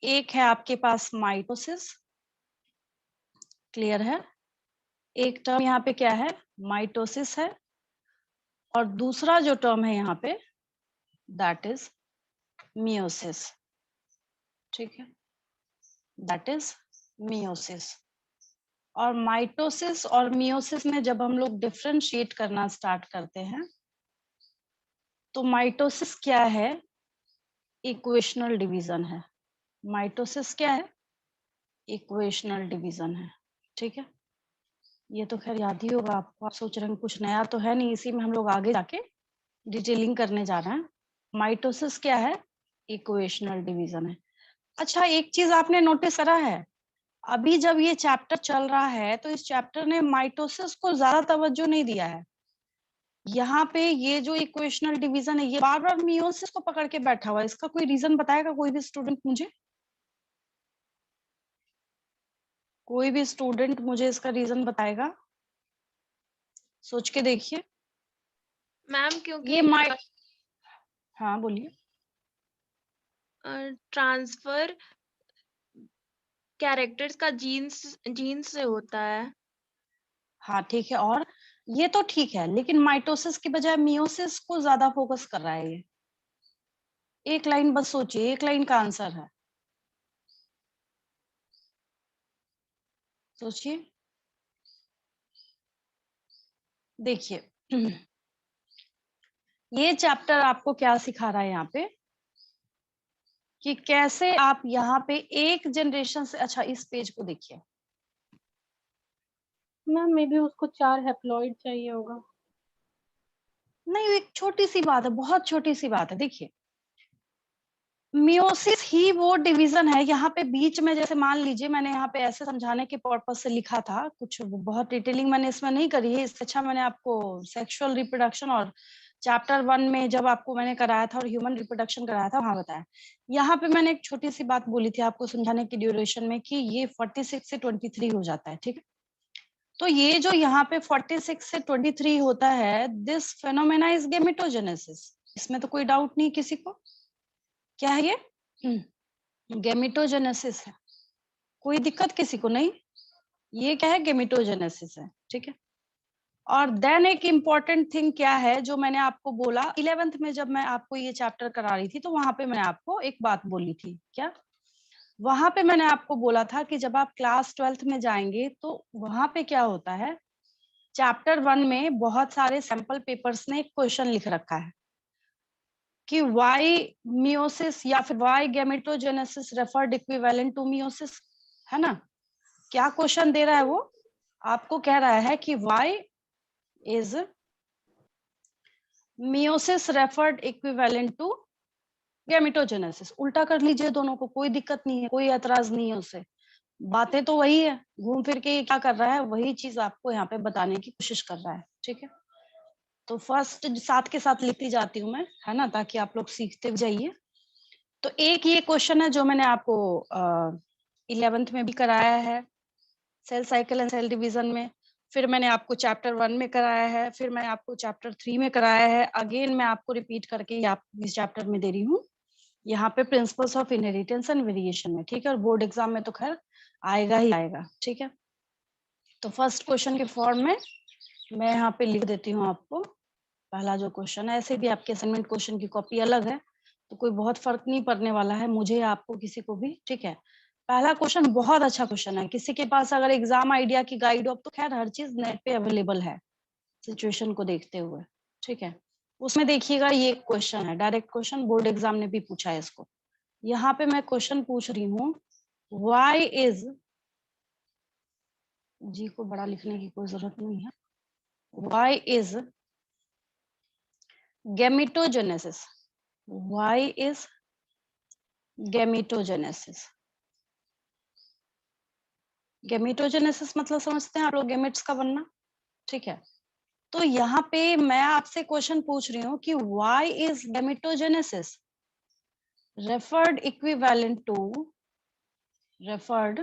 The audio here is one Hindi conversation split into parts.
एक है आपके पास माइटोसिस, क्लियर है? एक टर्म यहाँ पे क्या है, माइटोसिस है, और दूसरा जो टर्म है यहाँ पे दैट इज मियोसिस, ठीक है, दैट इज मियोसिस। और माइटोसिस और मियोसिस में जब हम लोग डिफरेंशिएट करना स्टार्ट करते हैं तो माइटोसिस क्या है, इक्वेशनल डिवीजन है। माइटोसिस क्या है, इक्वेशनल डिवीजन है, ठीक है। ये तो खैर याद ही होगा आपको, आप सोच रहे हैं कुछ नया तो है नहीं, इसी में हम लोग आगे जाके डिटेलिंग करने जा रहे हैं। माइटोसिस क्या है, इक्वेशनल डिवीजन है। अच्छा, एक चीज आपने नोटिस करा है, अभी जब ये चैप्टर चल रहा है तो इस चैप्टर ने माइटोसिस को ज्यादा तवज्जो नहीं दिया है। यहाँ पे ये जो इक्वेशनल डिवीजन है ये बार बार मियोसिस को पकड़ के बैठा हुआ है। इसका कोई रीजन बताएगा कोई भी स्टूडेंट मुझे? कोई भी स्टूडेंट मुझे इसका रीजन बताएगा? सोच के देखिए। मैम क्योंकि ये हाँ बोलिए। ट्रांसफर कैरेक्टर्स का जीन्स से होता है। हाँ ठीक है, और ये तो ठीक है, लेकिन माइटोसिस की बजाय मियोसिस को ज्यादा फोकस कर रहा है ये। एक लाइन बस सोचिए, एक लाइन का आंसर है, सोचिए। देखिए ये चैप्टर आपको क्या सिखा रहा है यहाँ पे, कि कैसे आप यहाँ पे एक जनरेशन से, अच्छा इस पेज को देखिए। मैम मे बी उसको 4 हैप्लॉइड चाहिए होगा। नहीं, एक छोटी सी बात है, बहुत छोटी सी बात है। देखिए मियोसिस ही वो डिवीजन है यहाँ पे बीच में, जैसे मान लीजिए मैंने यहाँ पे ऐसे समझाने के पर्पज से लिखा था, कुछ बहुत डिटेलिंग मैंने इसमें नहीं करी है, इससे अच्छा मैंने आपको सेक्सुअल रिप्रोडक्शन और चैप्टर 1 में जब आपको मैंने कराया था और ह्यूमन रिप्रोडक्शन कराया था वहां बताया। यहाँ पे मैंने एक छोटी सी बात बोली थी आपको समझाने की ड्यूरेशन में, कि ये 46 से 23 हो जाता है, ठीक है। तो ये जो यहाँ पे 46 से 23 होता है, दिस फेनोमेना इज गेमेटोजेनेसिस। इसमें तो कोई डाउट नहीं किसी को, क्या है ये, गेमेटोजेनेसिस है, कोई दिक्कत किसी को नहीं। ये क्या है, गेमेटोजेनेसिस है, ठीक है। और देन एक इम्पॉर्टेंट थिंग क्या है जो मैंने आपको बोला 11th में, जब मैं आपको ये चैप्टर करा रही थी तो वहां पे मैंने आपको एक बात बोली थी, क्या? वहां पे मैंने आपको बोला था कि जब आप क्लास 12th में जाएंगे तो वहां पे क्या होता है, चैप्टर 1 में बहुत सारे सैंपल पेपर्स ने एक क्वेश्चन लिख रखा है कि वाई मियोसिस या फिर why gametogenesis referred equivalent to meiosis, है ना? क्या क्वेश्चन दे रहा है वो? आपको कह रहा है कि why is meiosis referred equivalent to gametogenesis. उल्टा कर लीजिए दोनों को, कोई दिक्कत नहीं है, कोई एतराज नहीं है उससे। बातें तो वही है, घूम फिर के ये क्या कर रहा है, वही चीज आपको यहाँ पे बताने की कोशिश कर रहा है, ठीक है। तो फर्स्ट साथ के साथ लिखती जाती हूँ मैं, है ना, ताकि आप लोग सीखते जाइए। तो एक ये क्वेश्चन है जो मैंने आपको 11th में भी कराया है, cell cycle and cell division में। फिर मैंने आपको चैप्टर 1 में कराया है, फिर मैंने आपको चैप्टर 3 में कराया है। अगेन मैं आपको रिपीट करके आप इस चैप्टर में दे रही हूँ, यहाँ पे principles of inheritance and variation में, ठीक है। और बोर्ड एग्जाम में तो खैर आएगा ही आएगा, ठीक है। तो फर्स्ट क्वेश्चन के फॉर्म में मैं यहाँ पे लिख देती हूँ आपको। पहला जो क्वेश्चन है, ऐसे भी आपके असाइनमेंट क्वेश्चन की कॉपी अलग है तो कोई बहुत फर्क नहीं पड़ने वाला है मुझे या आपको किसी को भी, ठीक है। पहला क्वेश्चन बहुत अच्छा क्वेश्चन है, किसी के पास अगर एग्जाम आइडिया की गाइड हो, तो खैर हर चीज नेट पे अवेलेबल है सिचुएशन को देखते हुए, ठीक है। उसमें देखिएगा ये क्वेश्चन है, डायरेक्ट क्वेश्चन, बोर्ड एग्जाम ने भी पूछा है इसको। यहाँ पे मैं क्वेश्चन पूछ रही हूँ, वाई इज, जी को बड़ा लिखने की कोई जरूरत नहीं है, why is gametogenesis, why is gametogenesis. Gametogenesis मतलब समझते हैं आप लोग, गैमेट्स का बनना, ठीक है। तो यहाँ पे मैं आपसे क्वेश्चन पूछ रही हूँ कि why is gametogenesis referred equivalent to, referred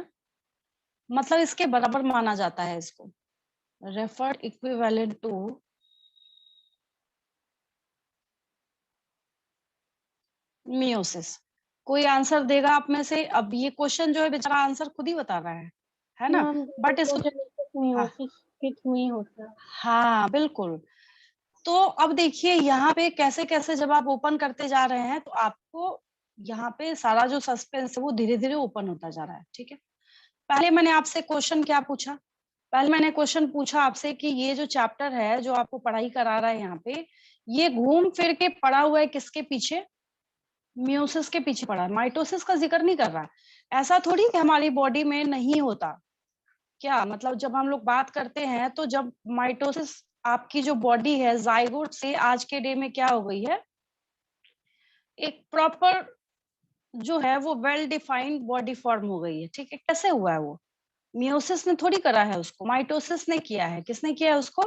मतलब इसके बराबर माना जाता है इसको, रेफर्ड इक्विवेलेंट टू मियोसिस। कोई आंसर देगा आप में से? अब ये क्वेश्चन जो है बेचारा आंसर खुद ही बता रहा है ना? मैम बट इसको हाँ, मियोसिस के थ्रू ही होता है। हाँ बिल्कुल। तो अब देखिए यहाँ पे कैसे कैसे जब आप ओपन करते जा रहे हैं तो आपको यहाँ पे सारा जो सस्पेंस है वो धीरे धीरे ओपन होता जा रहा है। ठीक है, पहले मैंने आपसे क्वेश्चन क्या पूछा? पहले मैंने क्वेश्चन पूछा आपसे कि ये जो चैप्टर है जो आपको पढ़ाई करा रहा है यहाँ पे, ये घूम फिर के पड़ा हुआ है किसके पीछे? मियोसिस के पीछे पड़ा है, माइटोसिस का जिक्र नहीं कर रहा। ऐसा थोड़ी कि हमारी बॉडी में नहीं होता। क्या मतलब जब हम लोग बात करते हैं तो जब माइटोसिस, आपकी जो बॉडी है जाइगोट से आज के डे में क्या हो गई है, एक प्रॉपर जो है वो वेल डिफाइंड बॉडी फॉर्म हो गई है। ठीक है, कैसे हुआ है वो? मियोसिस ने थोड़ी करा है उसको, माइटोसिस ने किया है। किसने किया है उसको?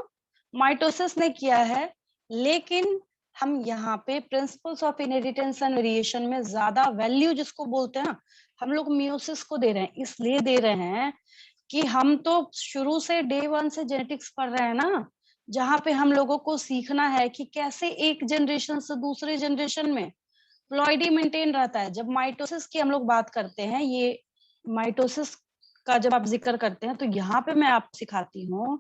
माइटोसिस ने किया है। लेकिन हम यहाँ पे principles of inheritance and variation में ज्यादा वैल्यू जिसको बोलते हैं ना, हम लोग मियोसिस को दे रहे हैं। इसलिए दे रहे हैं कि हम तो शुरू से डे वन से जेनेटिक्स पढ़ रहे हैं ना, जहाँ पे हम लोगों को सीखना है कि कैसे एक जनरेशन से दूसरे जनरेशन में प्लॉइडी मेंटेन रहता है। जब माइटोसिस की हम लोग बात करते हैं, ये माइटोसिस का जब आप जिक्र करते हैं तो यहाँ पे मैं आपको सिखाती हूँ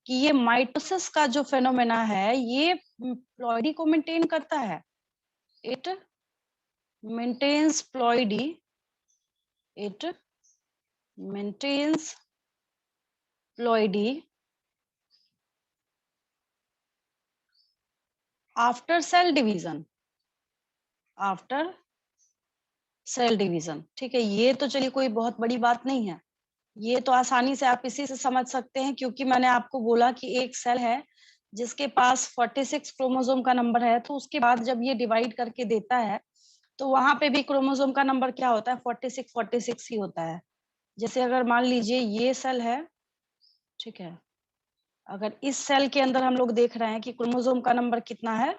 कि ये माइटोसिस का जो फेनोमेना है ये प्लॉइडी को मेंटेन करता है। It maintains ploidy, it maintains ploidy after cell division, after cell division. ठीक है, ये तो चलिए कोई बहुत बड़ी बात नहीं है, ये तो आसानी से आप इसी से समझ सकते हैं, क्योंकि मैंने आपको बोला कि एक सेल है जिसके पास 46 क्रोमोसोम का नंबर है, तो उसके बाद जब ये डिवाइड करके देता है तो वहां पे भी क्रोमोसोम का नंबर क्या होता है? 46 ही होता है। जैसे अगर मान लीजिए ये सेल है, ठीक है, अगर इस सेल के अंदर हम लोग देख रहे हैं कि क्रोमोसोम का नंबर कितना है?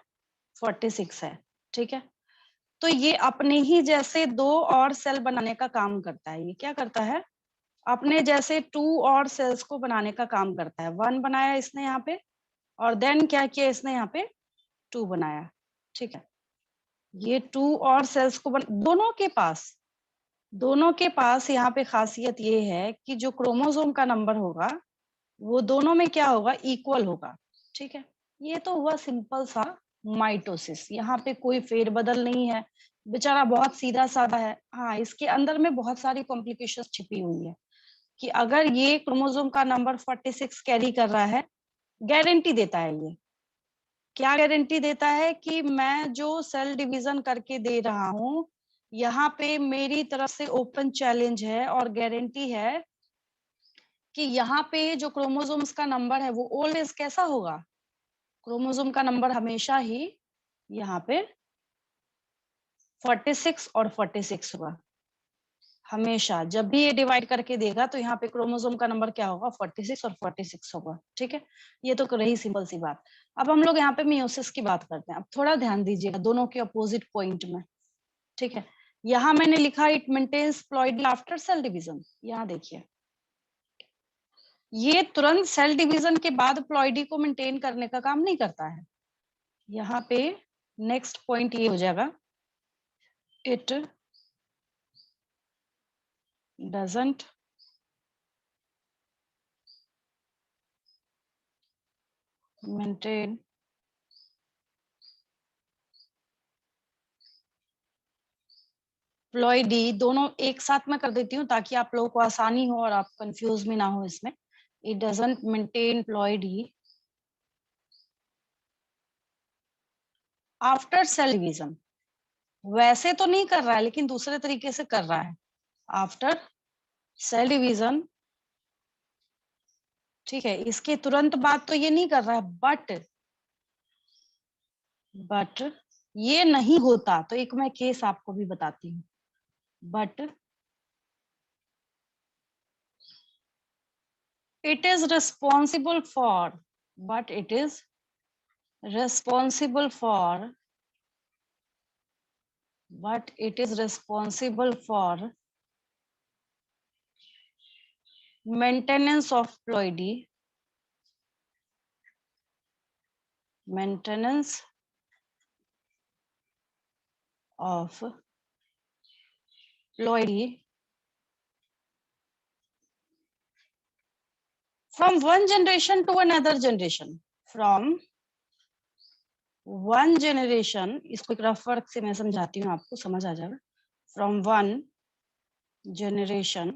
46 है। ठीक है, तो ये अपने ही जैसे दो और सेल बनाने का काम करता है। ये क्या करता है? अपने जैसे टू और सेल्स को बनाने का काम करता है। वन बनाया इसने यहाँ पे, और देन क्या किया इसने यहाँ पे? टू बनाया। ठीक है, ये टू और सेल्स को दोनों के पास यहाँ पे खासियत ये है कि जो क्रोमोसोम का नंबर होगा वो दोनों में क्या होगा? इक्वल होगा। ठीक है, ये तो हुआ सिंपल सा माइटोसिस। यहाँ पे कोई फेरबदल नहीं है, बेचारा बहुत सीधा साधा है। हाँ, इसके अंदर में बहुत सारी कॉम्प्लिकेशन छिपी हुई है कि अगर ये क्रोमोसोम का नंबर 46 कैरी कर रहा है, गारंटी देता है ये। क्या गारंटी देता है? कि मैं जो सेल डिवीजन करके दे रहा हूँ, यहाँ पे मेरी तरफ से ओपन चैलेंज है और गारंटी है कि यहाँ पे जो क्रोमोसोम्स का नंबर है वो ऑलवेज कैसा होगा? क्रोमोसोम का नंबर हमेशा ही यहाँ पे 46 और 46 होगा। हमेशा जब भी ये डिवाइड करके देगा तो यहाँ पे क्रोमोसोम का नंबर क्या होगा? 46 और 46 होगा। ठीक है, ये तो रही सिंपल सी बात। अब हम लोग यहाँ पे मियोसिस की बात करते हैं। अब थोड़ा ध्यान दीजिएगा दोनों के अपोजिट पॉइंट में। ठीक है, यहाँ मैंने लिखा it maintains ploidy after cell division. यहाँ देखिए, ये तुरंत सेल डिवीजन के बाद प्लॉइडी को मेंटेन करने का काम नहीं करता है। यहाँ पे नेक्स्ट पॉइंट ये हो जाएगा, इट डजंट मेंटेन प्लॉइडी। दोनों एक साथ में कर देती हूँ ताकि आप लोगों को आसानी हो और आप कंफ्यूज भी ना हो इसमें। It doesn't maintain ploidy after cell division. वैसे तो नहीं कर रहा है लेकिन दूसरे तरीके से कर रहा है। आफ्टर सेल डिवीजन, ठीक है, इसके तुरंत बाद तो ये नहीं कर रहा है, बट ये नहीं होता तो एक मैं केस आपको भी बताती हूँ। But it is responsible for, but it is responsible for, but it is responsible for maintenance of ploidy, maintenance of ploidy from one generation to another generation, from one generation, इसको एक रफ वर्क से मैं समझाती हूँ, आपको समझ आ जाएगा. From one generation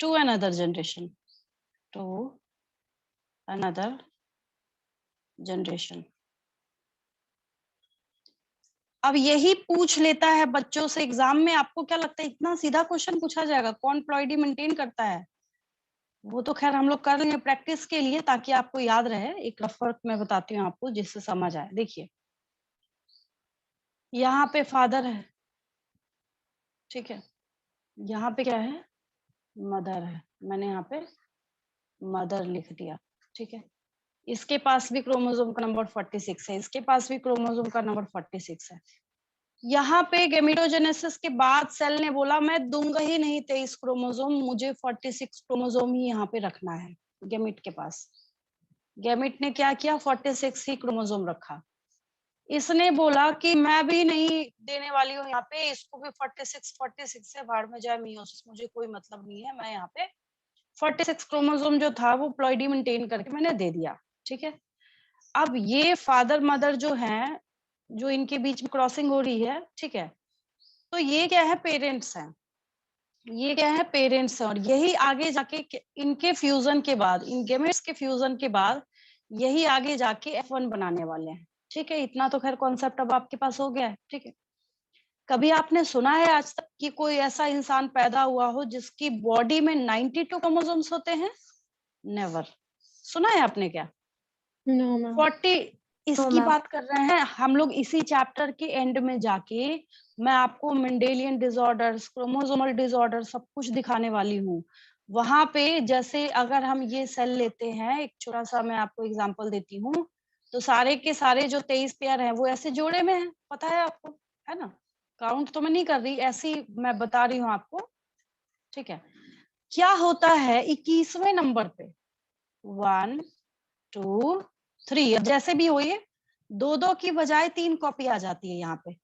to another generation, to another generation. अब यही पूछ लेता है बच्चों से एग्जाम में. आपको क्या लगता है इतना सीधा क्वेश्चन पूछा जाएगा? कौन प्लॉइडी मेंटेन करता है? वो तो खैर हम लोग कर लेंगे प्रैक्टिस के लिए, ताकि आपको याद रहे. एक रफ वर्क मैं बताती हूँ आपको जिससे समझ आए. देखिए यहाँ पे फादर है, ठीक है. यहाँ पे क्या है? मदर है. मैंने यहाँ पे मदर लिख दिया, ठीक है. इसके पास भी क्रोमोसोम का नंबर 46 है, इसके पास भी क्रोमोसोम का नंबर 46 है. यहाँ पे गेमिटोजेनेसिस के बाद सेल ने बोला मैं दूंगा ही नहीं 23 क्रोमोसोम, मुझे 46 क्रोमोसोम ही यहाँ पे रखना है. गेमिट के पास, गेमिट ने क्या किया? 46 ही क्रोमोसोम रखा. इसने बोला कि मैं भी नहीं देने वाली हूँ यहाँ पे, इसको भी 46 से भाड़ में जाए मियोसिस, मुझे कोई मतलब नहीं है. मैं यहाँ पे 46 क्रोमोसोम जो था वो प्लॉइडी मेंटेन करके मैंने दे दिया, ठीक है. अब ये फादर मदर जो हैं, जो इनके बीच में क्रॉसिंग हो रही है, ठीक है, तो ये क्या है? पेरेंट्स हैं. ये क्या है? पेरेंट्स हैं. और यही आगे जाके इनके फ्यूजन के बाद, इन गेमेट्स के फ्यूजन के बाद यही आगे जाके F1 बनाने वाले हैं, ठीक है. इतना तो खैर कॉन्सेप्ट अब आपके पास हो गया है, ठीक है. कभी आपने सुना है आज तक कि कोई ऐसा इंसान पैदा हुआ हो जिसकी बॉडी में 92 क्रोमोसोम्स होते हैं? नेवर. सुना है आपने क्या? No ma'am. 40. इसकी मैम. बात कर रहे हैं हम लोग. इसी चैप्टर के एंड में जाके मैं आपको मेंडेलियन डिसऑर्डर्स, क्रोमोसोमल डिसऑर्डर सब कुछ दिखाने वाली हूँ. वहां पे जैसे अगर हम ये सेल लेते हैं, एक छोटा सा मैं आपको एग्जांपल देती हूँ, तो सारे के सारे जो 23 पेयर हैं वो ऐसे जोड़े में हैं, पता है आपको, है ना. काउंट तो मैं नहीं कर रही, ऐसी मैं बता रही हूँ आपको, ठीक है. क्या होता है 21वें नंबर पे? 1 2 3, अब जैसे भी हो, ये 2 की बजाय 3 कॉपी आ जाती है यहाँ पे.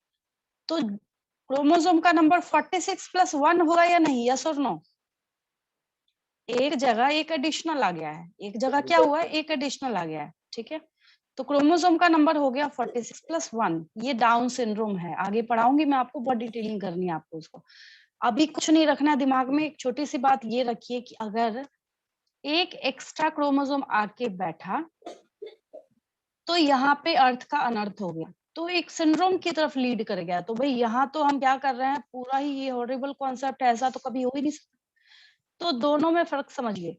तो क्रोमोसोम का नंबर 46 + 1 होगा या नहीं? यस और नो? एक जगह एक एडिशनल आ गया है, एक जगह क्या हुआ है? एक एडिशनल आ गया है, ठीक है. तो क्रोमोसोम का नंबर हो गया 46 + 1. ये डाउन सिंड्रोम है. आगे पढ़ाऊंगी मैं आपको, बहुत डिटेलिंग करनी है आपको उसको. अभी कुछ नहीं रखना है दिमाग में. एक छोटी सी बात ये रखिए कि अगर एक एक्स्ट्रा क्रोमोसोम आके बैठा तो यहाँ पे अर्थ का अनर्थ हो गया, तो एक सिंड्रोम की तरफ लीड कर गया. तो भाई यहाँ तो हम क्या कर रहे हैं? पूरा ही ये हॉरिबल कॉन्सेप्ट है, ऐसा तो कभी हो ही नहीं सकता. तो दोनों में फर्क समझिए.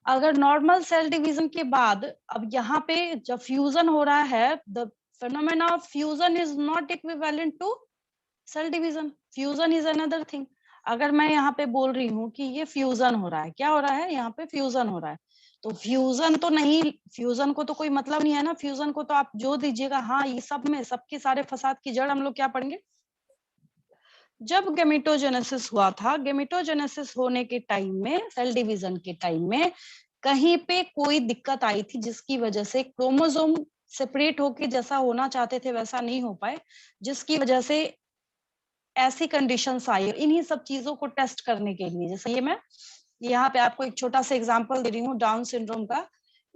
अगर नॉर्मल सेल डिवीजन के बाद अब यहाँ पे जब फ्यूजन हो रहा है, the phenomena of fusion is not equivalent to cell division. Fusion is another thing. अगर मैं यहाँ पे बोल रही हूँ कि ये फ्यूजन हो रहा है, क्या हो रहा है? यहाँ पे फ्यूजन हो रहा है, तो फ्यूजन तो नहीं, फ्यूजन को तो कोई मतलब नहीं है ना. फ्यूजन को तो आप जो दीजिएगा. हाँ, ये सब में सबके सारे फसाद की जड़ हम लोग क्या पढ़ेंगे? जब गेमिटोजेनेसिस हुआ था, गेमिटोजेनेसिस होने के टाइम में, सेल डिवीजन के टाइम में कहीं पे कोई दिक्कत आई थी जिसकी वजह से क्रोमोसोम सेपरेट होके जैसा होना चाहते थे वैसा नहीं हो पाए, जिसकी वजह से ऐसी कंडीशंस आई. इन्हीं सब चीजों को टेस्ट करने के लिए, जैसे ये मैं यहाँ पे आपको एक छोटा सा एग्जांपल दे रही हूँ डाउन सिंड्रोम का.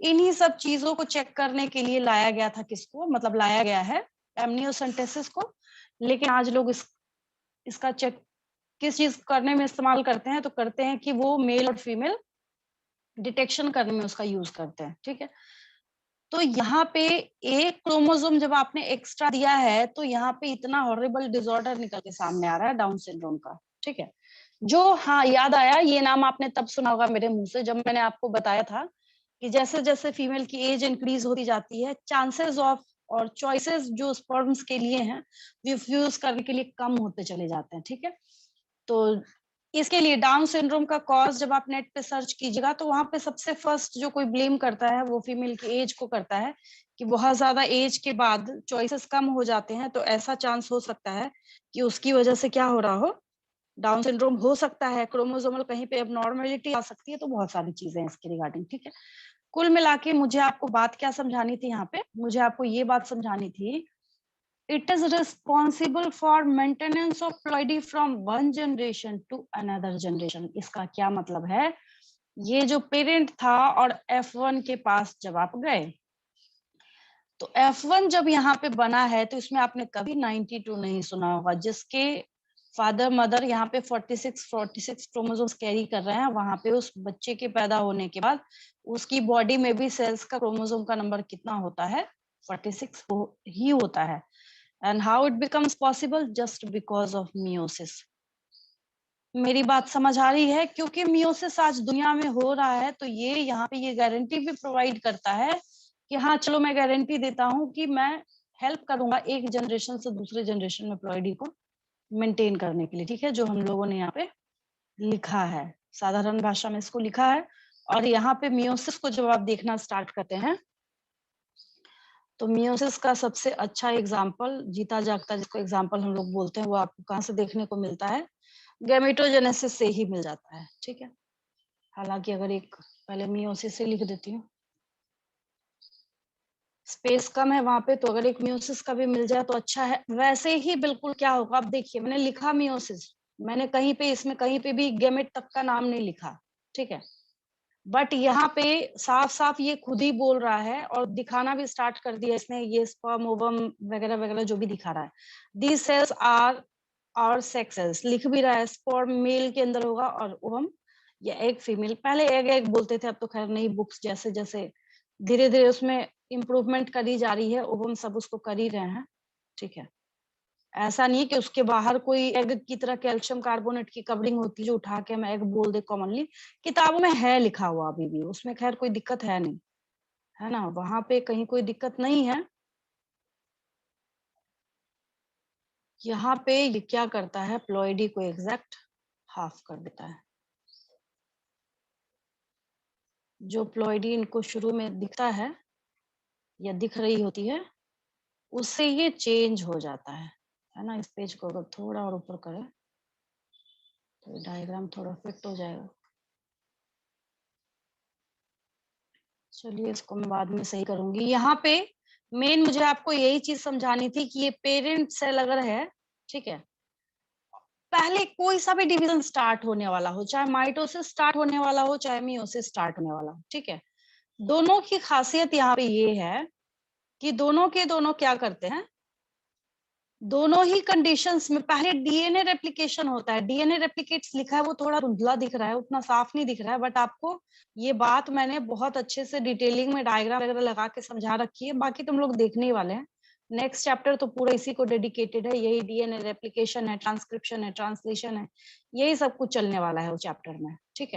इन्हीं सब चीजों को चेक करने के लिए लाया गया था. किसको? मतलब लाया गया है एमनियोसेंटेसिस को. लेकिन आज लोग इसका चेक किस चीज करने में इस्तेमाल करते हैं? तो करते हैं कि वो मेल और फीमेल डिटेक्शन करने में उसका यूज करते हैं, ठीक है. तो यहाँ पे एक क्रोमोसोम जब आपने एक्स्ट्रा दिया है तो यहाँ पे इतना हॉरिबल डिसऑर्डर निकल के सामने आ रहा है डाउन सिंड्रोम का, ठीक है. जो, हाँ याद आया, ये नाम आपने तब सुना होगा मेरे मुंह से जब मैंने आपको बताया था कि जैसे जैसे फीमेल की एज इंक्रीज होती जाती है, चांसेस ऑफ और चॉइसेस जो स्पर्म्स के लिए हैं फ्यूज करने के लिए कम होते चले जाते हैं, ठीक है. तो इसके लिए डाउन सिंड्रोम का कॉज जब आप नेट पे सर्च कीजिएगा तो वहां पे सबसे फर्स्ट जो कोई ब्लेम करता है वो फीमेल की एज को करता है कि बहुत ज्यादा एज के बाद चॉइसेस कम हो जाते हैं. तो ऐसा चांस हो सकता है कि उसकी वजह से क्या हो रहा हो, डाउन सिंड्रोम हो सकता है. क्रोमोसोमल कहीं पे एबनॉर्मेलिटी आ सकती है. तो बहुत सारी चीजें हैं इसके रिगार्डिंग, ठीक है. कुल मिला के मुझे आपको बात क्या समझानी थी यहाँ पे? मुझे आपको ये बात समझानी थी It is responsible for maintenance of ploidy from one generation to another generation. इसका क्या मतलब है? ये जो पेरेंट था और F1 के पास जब आप गए, तो F1 जब यहाँ पे बना है तो इसमें आपने कभी 92 नहीं सुना होगा, जिसके फादर मदर यहाँ पे 46 क्रोमोसोम्स कैरी कर रहे हैं, वहां पे उस बच्चे के पैदा होने के बाद उसकी बॉडी में भी सेल्स का क्रोमोसोम का नंबर कितना होता है? 46 ही होता है। And how it becomes possible? Just because of meiosis. मेरी बात समझ आ रही है? क्योंकि मियोसिस आज दुनिया में हो रहा है, तो ये यहाँ पे ये गारंटी भी प्रोवाइड करता है कि हाँ चलो मैं गारंटी देता हूँ कि मैं हेल्प करूंगा एक जनरेशन से दूसरे जनरेशन में प्लॉइडी को मेंटेन करने के लिए। ठीक है, जो हम लोगों ने यहाँ पे लिखा है, साधारण भाषा में इसको लिखा है। और यहाँ पे मियोसिस को जब आप देखना स्टार्ट करते हैं, तो मियोसिस का सबसे अच्छा एग्जाम्पल, जीता जागता जिसको एग्जाम्पल हम लोग बोलते हैं, वो आपको कहाँ से देखने को मिलता है? गैमेटोजेनेसिस से ही मिल जाता है। ठीक है, हालांकि अगर एक पहले मियोसिस से लिख देती हूँ, स्पेस कम है वहां पे, तो अगर एक मियोसिस का भी मिल जाए तो अच्छा है। वैसे ही बिल्कुल क्या होगा, अब देखिए मैंने लिखा मियोसिस, मैंने कहीं पे इसमें कहीं पे भी गैमेट तक का नाम नहीं लिखा। ठीक है, बट यहाँ पे साफ साफ ये खुद ही बोल रहा है और दिखाना भी स्टार्ट कर दिया इसने, ये स्पर्म ओवम वगैरह वगैरह जो भी दिखा रहा है, दीज सेल्स आर और सेक्स सेल्स लिख भी रहा है। स्पर्म मेल के अंदर होगा और ओवम या एग फीमेल। पहले एग एग बोलते थे, अब तो खैर नई बुक्स जैसे जैसे धीरे धीरे उसमें इम्प्रूवमेंट करी जा रही है, ओवम सब उसको कर ही रहे हैं। ठीक है, ऐसा नहीं कि उसके बाहर कोई एग की तरह कैल्शियम कार्बोनेट की कवरिंग होती है जो उठा के हम एग बोल दे कॉमनली। किताबों में है लिखा हुआ अभी भी, उसमें खैर कोई दिक्कत है नहीं, है ना, वहां पे कहीं कोई दिक्कत नहीं है। यहाँ पे ये क्या करता है, प्लॉइडी को एग्जैक्ट हाफ कर देता है। जो प्लॉइडी इनको शुरू में दिखता है या दिख रही होती है, उससे ये चेंज हो जाता है ना। इस पेज को अगर थोड़ा और ऊपर करें तो डायग्राम थोड़ा फिट हो जाएगा। चलिए इसको मैं बाद में सही करूंगी। यहाँ पे मेन मुझे आपको यही चीज समझानी थी कि ये पेरेंट सेल अगर है, ठीक है, पहले कोई सा भी डिवीजन स्टार्ट होने वाला हो, चाहे माइटोसिस स्टार्ट होने वाला हो, चाहे मियोसिस स्टार्ट होने वाला हो, ठीक है, दोनों की खासियत यहाँ पे ये है कि दोनों के दोनों क्या करते हैं, दोनों ही कंडीशंस में पहले डीएनए रेप्लिकेशन होता है। डीएनए रेप्लिकेट्स लिखा है, वो थोड़ा धुंधला दिख रहा है, उतना साफ नहीं दिख रहा है, बट आपको ये बात मैंने बहुत अच्छे से डिटेलिंग में डायग्राम वगैरह लगा के समझा रखी है। बाकी तुम लोग देखने ही वाले हैं, नेक्स्ट चैप्टर तो पूरा इसी को डेडिकेटेड है। यही डीएनए रेप्लिकेशन है, ट्रांसक्रिप्शन है, ट्रांसलेशन है, यही सब कुछ चलने वाला है वो चैप्टर में। ठीक है।